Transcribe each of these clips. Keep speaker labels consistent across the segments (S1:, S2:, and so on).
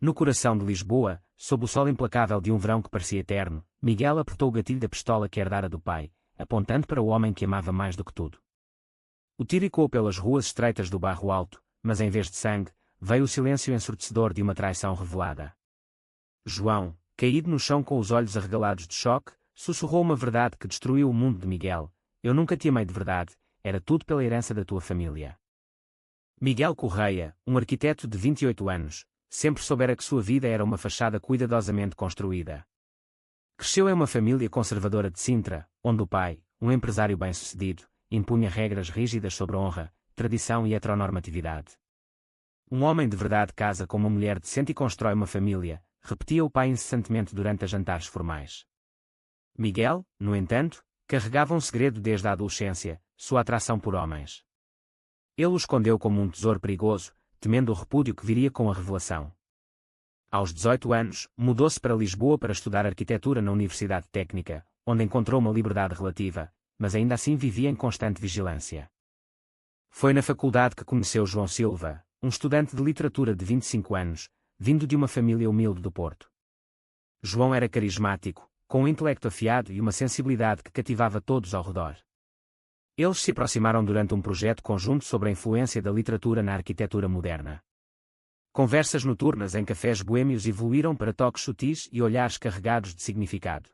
S1: No coração de Lisboa, sob o sol implacável de um verão que parecia eterno, Miguel apertou o gatilho da pistola que herdara do pai, apontando para o homem que amava mais do que tudo. O tiro ecoou pelas ruas estreitas do Bairro Alto, mas em vez de sangue, veio o silêncio ensurdecedor de uma traição revelada. João, caído no chão com os olhos arregalados de choque, sussurrou uma verdade que destruiu o mundo de Miguel. Eu nunca te amei de verdade, era tudo pela herança da tua família. Miguel Correia, um arquiteto de 28 anos, sempre soubera que sua vida era uma fachada cuidadosamente construída. Cresceu em uma família conservadora de Sintra, onde o pai, um empresário bem-sucedido, impunha regras rígidas sobre honra, tradição e heteronormatividade. Um homem de verdade casa com uma mulher decente e constrói uma família, repetia o pai incessantemente durante as jantares formais. Miguel, no entanto, carregava um segredo desde a adolescência, sua atração por homens. Ele o escondeu como um tesouro perigoso, temendo o repúdio que viria com a revelação. Aos 18 anos, mudou-se para Lisboa para estudar arquitetura na Universidade Técnica, onde encontrou uma liberdade relativa, mas ainda assim vivia em constante vigilância. Foi na faculdade que conheceu João Silva, um estudante de literatura de 25 anos, vindo de uma família humilde do Porto. João era carismático, com um intelecto afiado e uma sensibilidade que cativava todos ao redor. Eles se aproximaram durante um projeto conjunto sobre a influência da literatura na arquitetura moderna. Conversas noturnas em cafés boêmios evoluíram para toques sutis e olhares carregados de significado.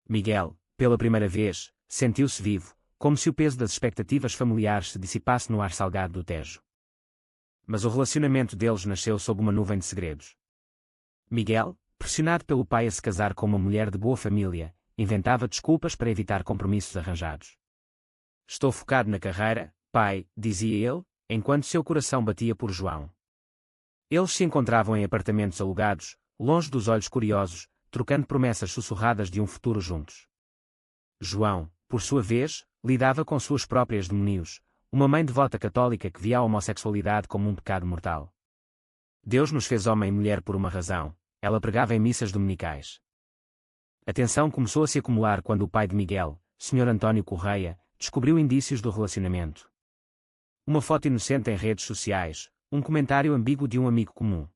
S1: Miguel, pela primeira vez, sentiu-se vivo, como se o peso das expectativas familiares se dissipasse no ar salgado do Tejo. Mas o relacionamento deles nasceu sob uma nuvem de segredos. Miguel, pressionado pelo pai a se casar com uma mulher de boa família, inventava desculpas para evitar compromissos arranjados. Estou focado na carreira, pai, dizia ele, enquanto seu coração batia por João. Eles se encontravam em apartamentos alugados, longe dos olhos curiosos, trocando promessas sussurradas de um futuro juntos. João, por sua vez, lidava com suas próprias demonios, uma mãe devota católica que via a homossexualidade como um pecado mortal. Deus nos fez homem e mulher por uma razão, ela pregava em missas dominicais. A tensão começou a se acumular quando o pai de Miguel, Sr. António Correia, descobriu indícios do relacionamento. Uma foto inocente em redes sociais, um comentário ambíguo de um amigo comum.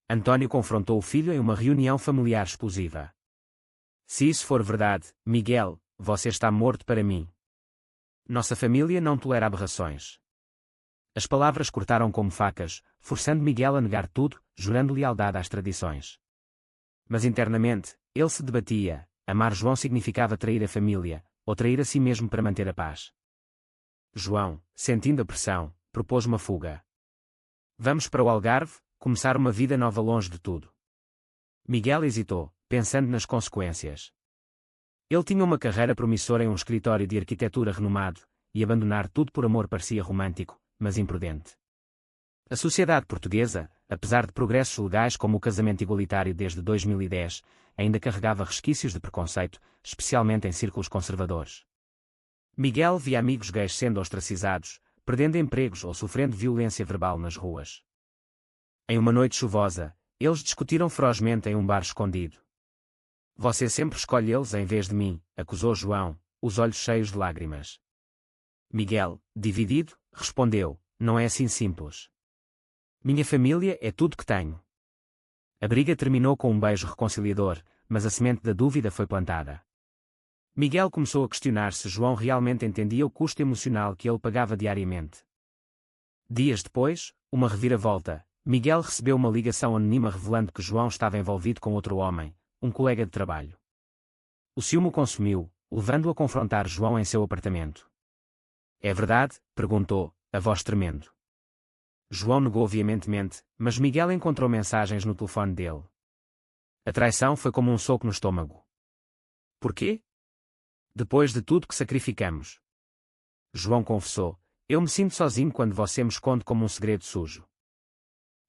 S1: António confrontou o filho em uma reunião familiar explosiva. Se isso for verdade, Miguel, você está morto para mim. Nossa família não tolera aberrações. As palavras cortaram como facas, forçando Miguel a negar tudo, jurando lealdade às tradições. Mas internamente, ele se debatia: amar João significava trair a família, ou trair a si mesmo para manter a paz. João, sentindo a pressão, propôs uma fuga. Vamos para o Algarve, começar uma vida nova longe de tudo. Miguel hesitou, pensando nas consequências. Ele tinha uma carreira promissora em um escritório de arquitetura renomado, e abandonar tudo por amor parecia romântico, mas imprudente. A sociedade portuguesa, apesar de progressos legais como o casamento igualitário desde 2010, ainda carregava resquícios de preconceito, especialmente em círculos conservadores. Miguel via amigos gays sendo ostracizados, perdendo empregos ou sofrendo violência verbal nas ruas. Em uma noite chuvosa, eles discutiram ferozmente em um bar escondido. Você sempre escolhe eles em vez de mim, acusou João, os olhos cheios de lágrimas. Miguel, dividido, respondeu: não é assim simples. Minha família é tudo que tenho. A briga terminou com um beijo reconciliador, mas a semente da dúvida foi plantada. Miguel começou a questionar se João realmente entendia o custo emocional que ele pagava diariamente. Dias depois, uma reviravolta, Miguel recebeu uma ligação anônima revelando que João estava envolvido com outro homem, um colega de trabalho. O ciúme o consumiu, levando-o a confrontar João em seu apartamento. É verdade? Perguntou, a voz tremendo. João negou veementemente, mas Miguel encontrou mensagens no telefone dele. A traição foi como um soco no estômago. Porquê? Depois de tudo que sacrificamos. João confessou: eu me sinto sozinho quando você me esconde como um segredo sujo.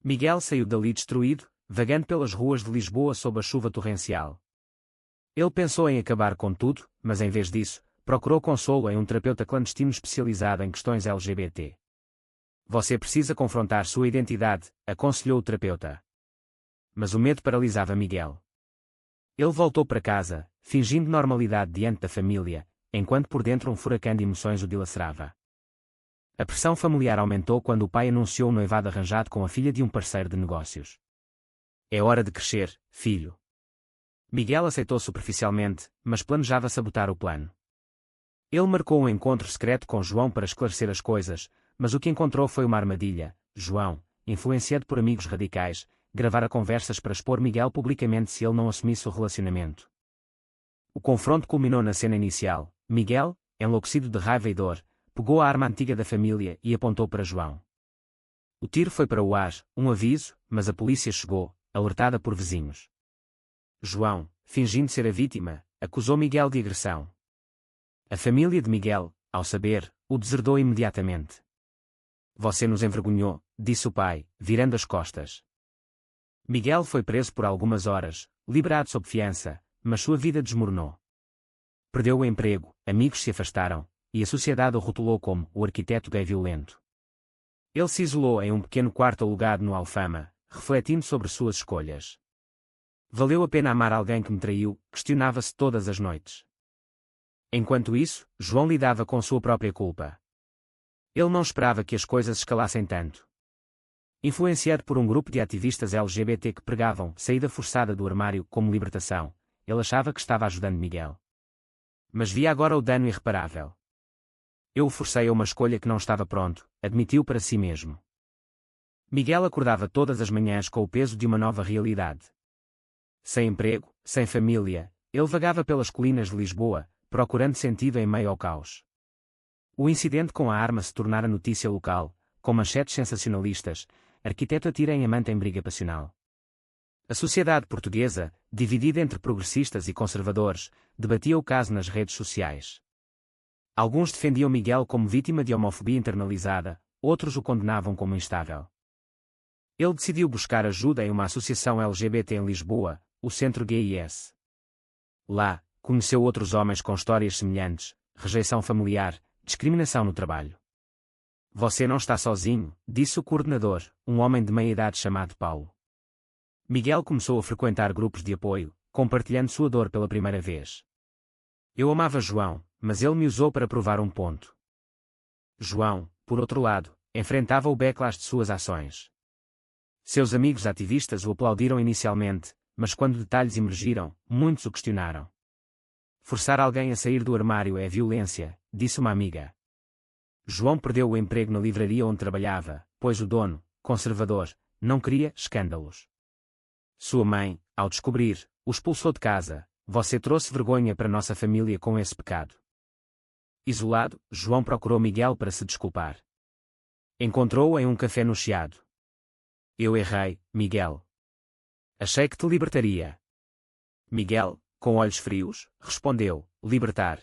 S1: Miguel saiu dali destruído, vagando pelas ruas de Lisboa sob a chuva torrencial. Ele pensou em acabar com tudo, mas em vez disso, procurou consolo em um terapeuta clandestino especializado em questões LGBT. Você precisa confrontar sua identidade, aconselhou o terapeuta. Mas o medo paralisava Miguel. Ele voltou para casa, fingindo normalidade diante da família, enquanto por dentro um furacão de emoções o dilacerava. A pressão familiar aumentou quando o pai anunciou um noivado arranjado com a filha de um parceiro de negócios. É hora de crescer, filho. Miguel aceitou superficialmente, mas planejava sabotar o plano. Ele marcou um encontro secreto com João para esclarecer as coisas, mas o que encontrou foi uma armadilha. João, influenciado por amigos radicais, gravara conversas para expor Miguel publicamente se ele não assumisse o relacionamento. O confronto culminou na cena inicial. Miguel, enlouquecido de raiva e dor, pegou a arma antiga da família e apontou para João. O tiro foi para o ar, um aviso, mas a polícia chegou, alertada por vizinhos. João, fingindo ser a vítima, acusou Miguel de agressão. A família de Miguel, ao saber, o deserdou imediatamente. Você nos envergonhou, disse o pai, virando as costas. Miguel foi preso por algumas horas, liberado sob fiança, mas sua vida desmoronou. Perdeu o emprego, amigos se afastaram, e a sociedade o rotulou como o arquiteto gay violento. Ele se isolou em um pequeno quarto alugado no Alfama, refletindo sobre suas escolhas. Valeu a pena amar alguém que me traiu, questionava-se todas as noites. Enquanto isso, João lidava com sua própria culpa. Ele não esperava que as coisas escalassem tanto. Influenciado por um grupo de ativistas LGBT que pregavam saída forçada do armário como libertação, ele achava que estava ajudando Miguel. Mas via agora o dano irreparável. Eu o forcei a uma escolha que não estava pronto, admitiu para si mesmo. Miguel acordava todas as manhãs com o peso de uma nova realidade. Sem emprego, sem família, ele vagava pelas colinas de Lisboa, procurando sentido em meio ao caos. O incidente com a arma se tornara notícia local, com manchetes sensacionalistas, arquiteto atira em amante em briga passional. A sociedade portuguesa, dividida entre progressistas e conservadores, debatia o caso nas redes sociais. Alguns defendiam Miguel como vítima de homofobia internalizada, outros o condenavam como instável. Ele decidiu buscar ajuda em uma associação LGBT em Lisboa, o Centro GIS. Lá, conheceu outros homens com histórias semelhantes, rejeição familiar, discriminação no trabalho. Você não está sozinho, disse o coordenador, um homem de meia-idade chamado Paulo. Miguel começou a frequentar grupos de apoio, compartilhando sua dor pela primeira vez. Eu amava João, mas ele me usou para provar um ponto. João, por outro lado, enfrentava o backlash de suas ações. Seus amigos ativistas o aplaudiram inicialmente, mas quando detalhes emergiram, muitos o questionaram. Forçar alguém a sair do armário é violência, disse uma amiga. João perdeu o emprego na livraria onde trabalhava, pois o dono, conservador, não queria escândalos. Sua mãe, ao descobrir, o expulsou de casa. Você trouxe vergonha para nossa família com esse pecado. Isolado, João procurou Miguel para se desculpar. Encontrou-o em um café no Chiado. Eu errei, Miguel. Achei que te libertaria. Miguel, com olhos frios, respondeu, libertar.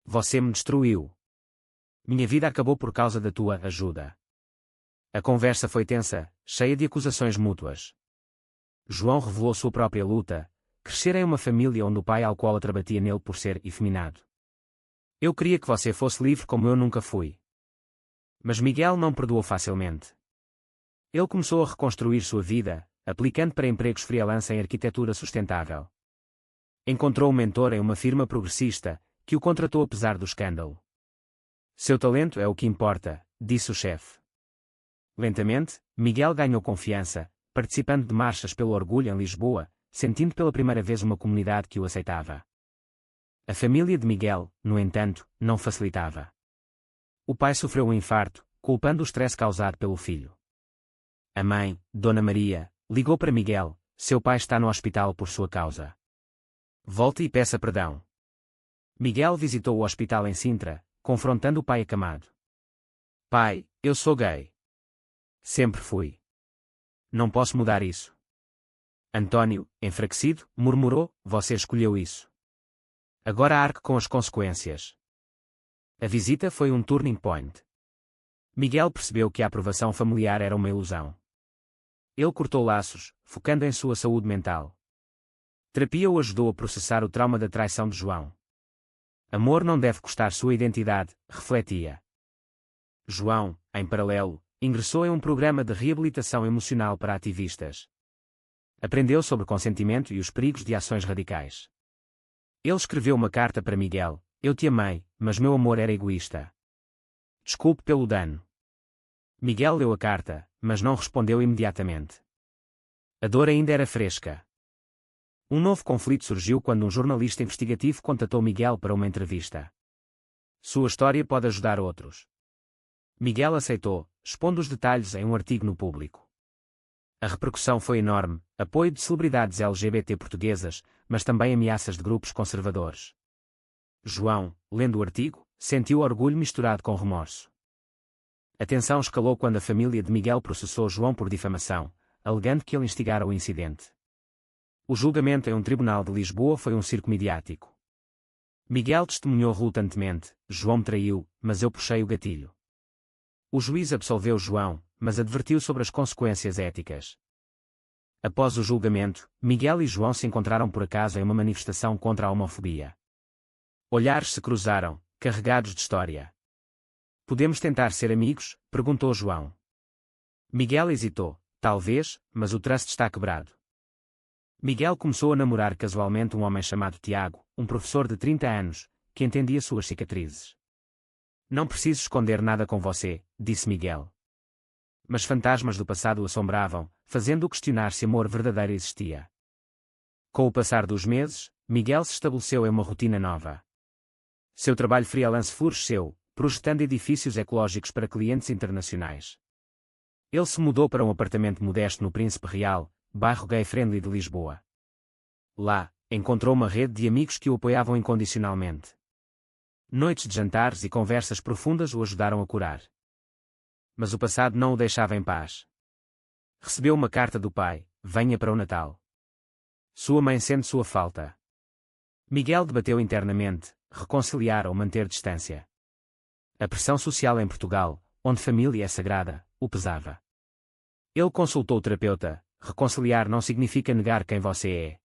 S1: Você me destruiu. Minha vida acabou por causa da tua ajuda. A conversa foi tensa, cheia de acusações mútuas. João revelou sua própria luta, crescer em uma família onde o pai alcoólatra batia nele por ser efeminado. Eu queria que você fosse livre como eu nunca fui. Mas Miguel não perdoou facilmente. Ele começou a reconstruir sua vida, aplicando para empregos freelance em arquitetura sustentável. Encontrou um mentor em uma firma progressista, que o contratou apesar do escândalo. Seu talento é o que importa, disse o chefe. Lentamente, Miguel ganhou confiança, participando de marchas pelo orgulho em Lisboa, sentindo pela primeira vez uma comunidade que o aceitava. A família de Miguel, no entanto, não facilitava. O pai sofreu um infarto, culpando o estresse causado pelo filho. A mãe, Dona Maria, ligou para Miguel, seu pai está no hospital por sua causa. Volte e peça perdão. Miguel visitou o hospital em Sintra, confrontando o pai acamado. Pai, eu sou gay. Sempre fui. Não posso mudar isso. António, enfraquecido, murmurou, você escolheu isso. Agora arque com as consequências. A visita foi um turning point. Miguel percebeu que a aprovação familiar era uma ilusão. Ele cortou laços, focando em sua saúde mental. Terapia o ajudou a processar o trauma da traição de João. Amor não deve custar sua identidade, refletia. João, em paralelo, ingressou em um programa de reabilitação emocional para ativistas. Aprendeu sobre consentimento e os perigos de ações radicais. Ele escreveu uma carta para Miguel, eu te amei, mas meu amor era egoísta. Desculpe pelo dano. Miguel leu a carta, mas não respondeu imediatamente. A dor ainda era fresca. Um novo conflito surgiu quando um jornalista investigativo contatou Miguel para uma entrevista. Sua história pode ajudar outros. Miguel aceitou, expondo os detalhes em um artigo no Público. A repercussão foi enorme, apoio de celebridades LGBT portuguesas, mas também ameaças de grupos conservadores. João, lendo o artigo, sentiu orgulho misturado com remorso. A tensão escalou quando a família de Miguel processou João por difamação, alegando que ele instigara o incidente. O julgamento em um tribunal de Lisboa foi um circo midiático. Miguel testemunhou relutantemente: João me traiu, mas eu puxei o gatilho. O juiz absolveu João, mas advertiu sobre as consequências éticas. Após o julgamento, Miguel e João se encontraram por acaso em uma manifestação contra a homofobia. Olhares se cruzaram, carregados de história. Podemos tentar ser amigos? Perguntou João. Miguel hesitou. Talvez, mas o trust está quebrado. Miguel começou a namorar casualmente um homem chamado Tiago, um professor de 30 anos, que entendia suas cicatrizes. Não preciso esconder nada com você, disse Miguel. Mas fantasmas do passado o assombravam, fazendo-o questionar se amor verdadeiro existia. Com o passar dos meses, Miguel se estabeleceu em uma rotina nova. Seu trabalho freelance floresceu, projetando edifícios ecológicos para clientes internacionais. Ele se mudou para um apartamento modesto no Príncipe Real, bairro gay-friendly de Lisboa. Lá, encontrou uma rede de amigos que o apoiavam incondicionalmente. Noites de jantares e conversas profundas o ajudaram a curar. Mas o passado não o deixava em paz. Recebeu uma carta do pai: venha para o Natal. Sua mãe sente sua falta. Miguel debateu internamente: reconciliar ou manter distância. A pressão social em Portugal, onde família é sagrada, o pesava. Ele consultou o terapeuta: reconciliar não significa negar quem você é.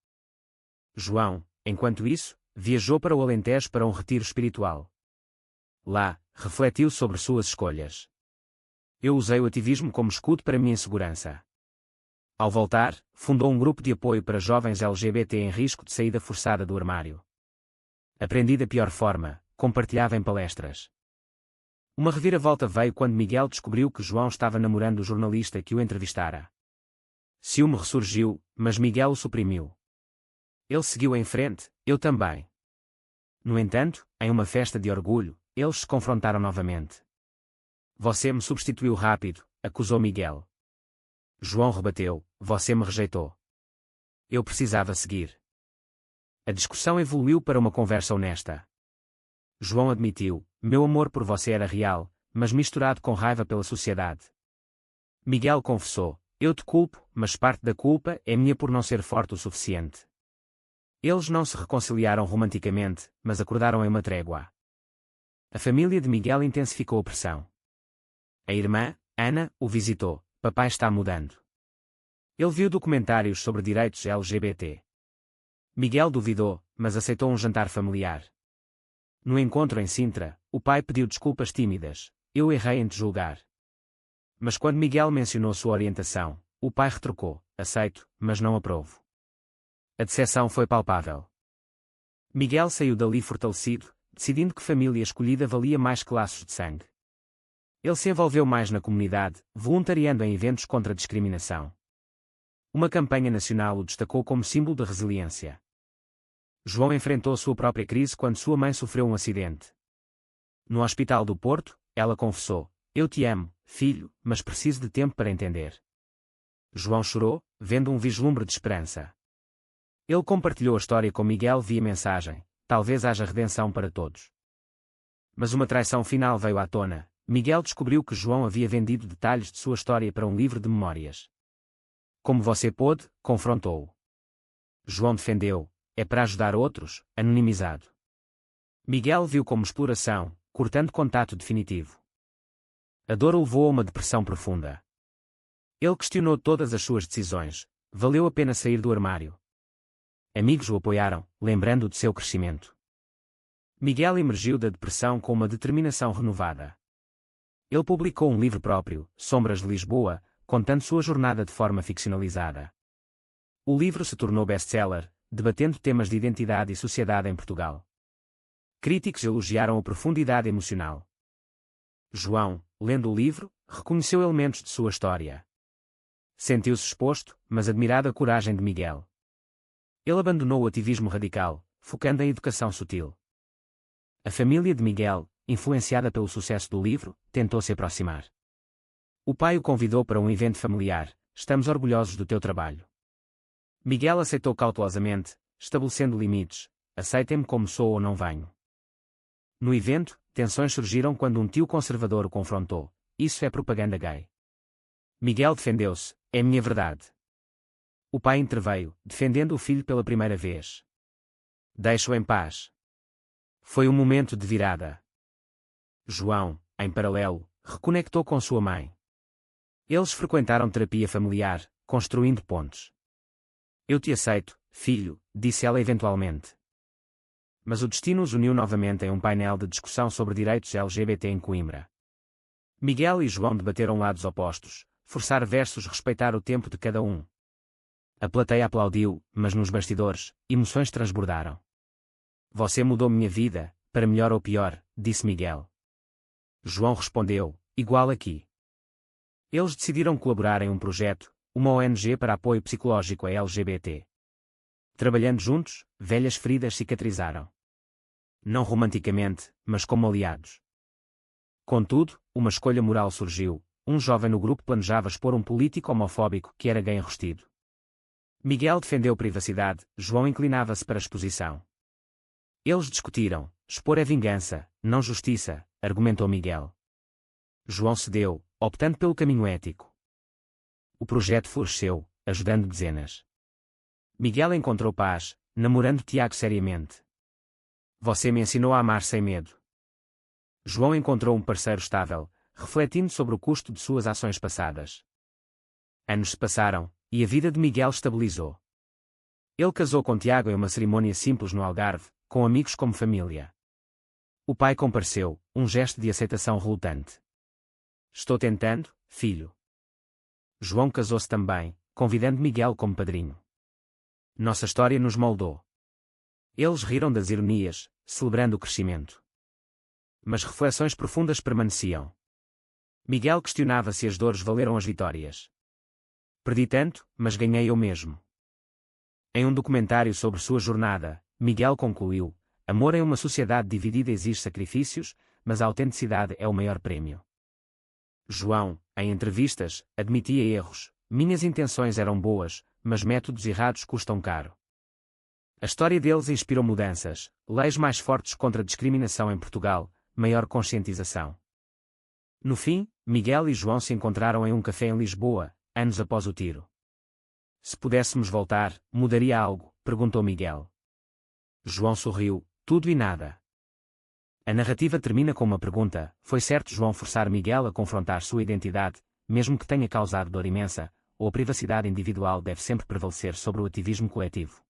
S1: João, enquanto isso, viajou para o Alentejo para um retiro espiritual. Lá, refletiu sobre suas escolhas. Eu usei o ativismo como escudo para minha segurança. Ao voltar, fundou um grupo de apoio para jovens LGBT em risco de saída forçada do armário. Aprendi da pior forma, compartilhava em palestras. Uma reviravolta veio quando Miguel descobriu que João estava namorando o jornalista que o entrevistara. Ciúme ressurgiu, mas Miguel o suprimiu. Ele seguiu em frente, eu também. No entanto, em uma festa de orgulho, eles se confrontaram novamente. Você me substituiu rápido, acusou Miguel. João rebateu: você me rejeitou. Eu precisava seguir. A discussão evoluiu para uma conversa honesta. João admitiu: meu amor por você era real, mas misturado com raiva pela sociedade. Miguel confessou: eu te culpo, mas parte da culpa é minha por não ser forte o suficiente. Eles não se reconciliaram romanticamente, mas acordaram em uma trégua. A família de Miguel intensificou a pressão. A irmã, Ana, o visitou: papai está mudando. Ele viu documentários sobre direitos LGBT. Miguel duvidou, mas aceitou um jantar familiar. No encontro em Sintra, o pai pediu desculpas tímidas: eu errei em te julgar. Mas quando Miguel mencionou sua orientação, o pai retrucou: aceito, mas não aprovo. A decepção foi palpável. Miguel saiu dali fortalecido, decidindo que família escolhida valia mais que laços de sangue. Ele se envolveu mais na comunidade, voluntariando em eventos contra a discriminação. Uma campanha nacional o destacou como símbolo de resiliência. João enfrentou sua própria crise quando sua mãe sofreu um acidente. No Hospital do Porto, ela confessou: eu te amo, filho, mas preciso de tempo para entender. João chorou, vendo um vislumbre de esperança. Ele compartilhou a história com Miguel via mensagem: talvez haja redenção para todos. Mas uma traição final veio à tona. Miguel descobriu que João havia vendido detalhes de sua história para um livro de memórias. Como você pôde? Confrontou-o. João defendeu: é para ajudar outros, anonimizado. Miguel viu como exploração, cortando contato definitivo. A dor o levou a uma depressão profunda. Ele questionou todas as suas decisões: valeu a pena sair do armário? Amigos o apoiaram, lembrando-o de seu crescimento. Miguel emergiu da depressão com uma determinação renovada. Ele publicou um livro próprio, Sombras de Lisboa, contando sua jornada de forma ficcionalizada. O livro se tornou best-seller, debatendo temas de identidade e sociedade em Portugal. Críticos elogiaram a profundidade emocional. João, lendo o livro, reconheceu elementos de sua história. Sentiu-se exposto, mas admirado a coragem de Miguel. Ele abandonou o ativismo radical, focando em educação sutil. A família de Miguel, influenciada pelo sucesso do livro, tentou se aproximar. O pai o convidou para um evento familiar. Estamos orgulhosos do teu trabalho. Miguel aceitou cautelosamente, estabelecendo limites. Aceitem-me como sou ou não venho. No evento, tensões surgiram quando um tio conservador o confrontou. Isso é propaganda gay. Miguel defendeu-se. É minha verdade. O pai interveio, defendendo o filho pela primeira vez. Deixe-o em paz. Foi um momento de virada. João, em paralelo, reconectou com sua mãe. Eles frequentaram terapia familiar, construindo pontes. Eu te aceito, filho, disse ela eventualmente. Mas o destino os uniu novamente em um painel de discussão sobre direitos LGBT em Coimbra. Miguel e João debateram lados opostos, forçar versus respeitar o tempo de cada um. A plateia aplaudiu, mas nos bastidores, emoções transbordaram. Você mudou minha vida, para melhor ou pior, disse Miguel. João respondeu, igual aqui. Eles decidiram colaborar em um projeto, uma ONG para apoio psicológico a LGBT. Trabalhando juntos, velhas feridas cicatrizaram. Não romanticamente, mas como aliados. Contudo, uma escolha moral surgiu. Um jovem no grupo planejava expor um político homofóbico que era gay enrustido. Miguel defendeu privacidade, João inclinava-se para a exposição. Eles discutiram. Expor é vingança, não justiça, argumentou Miguel. João cedeu, optando pelo caminho ético. O projeto floresceu, ajudando dezenas. Miguel encontrou paz, namorando Tiago seriamente. Você me ensinou a amar sem medo. João encontrou um parceiro estável, refletindo sobre o custo de suas ações passadas. Anos se passaram, e a vida de Miguel estabilizou. Ele casou com Tiago em uma cerimônia simples no Algarve, com amigos como família. O pai compareceu, um gesto de aceitação relutante. Estou tentando, filho. João casou-se também, convidando Miguel como padrinho. Nossa história nos moldou. Eles riram das ironias, celebrando o crescimento. Mas reflexões profundas permaneciam. Miguel questionava se as dores valeram as vitórias. Perdi tanto, mas ganhei eu mesmo. Em um documentário sobre sua jornada, Miguel concluiu: amor em uma sociedade dividida exige sacrifícios, mas a autenticidade é o maior prémio. João, em entrevistas, admitia erros. Minhas intenções eram boas, mas métodos errados custam caro. A história deles inspirou mudanças, leis mais fortes contra a discriminação em Portugal, maior conscientização. No fim, Miguel e João se encontraram em um café em Lisboa, anos após o tiro. Se pudéssemos voltar, mudaria algo? Perguntou Miguel. João sorriu, tudo e nada. A narrativa termina com uma pergunta: foi certo João forçar Miguel a confrontar sua identidade, mesmo que tenha causado dor imensa, ou a privacidade individual deve sempre prevalecer sobre o ativismo coletivo?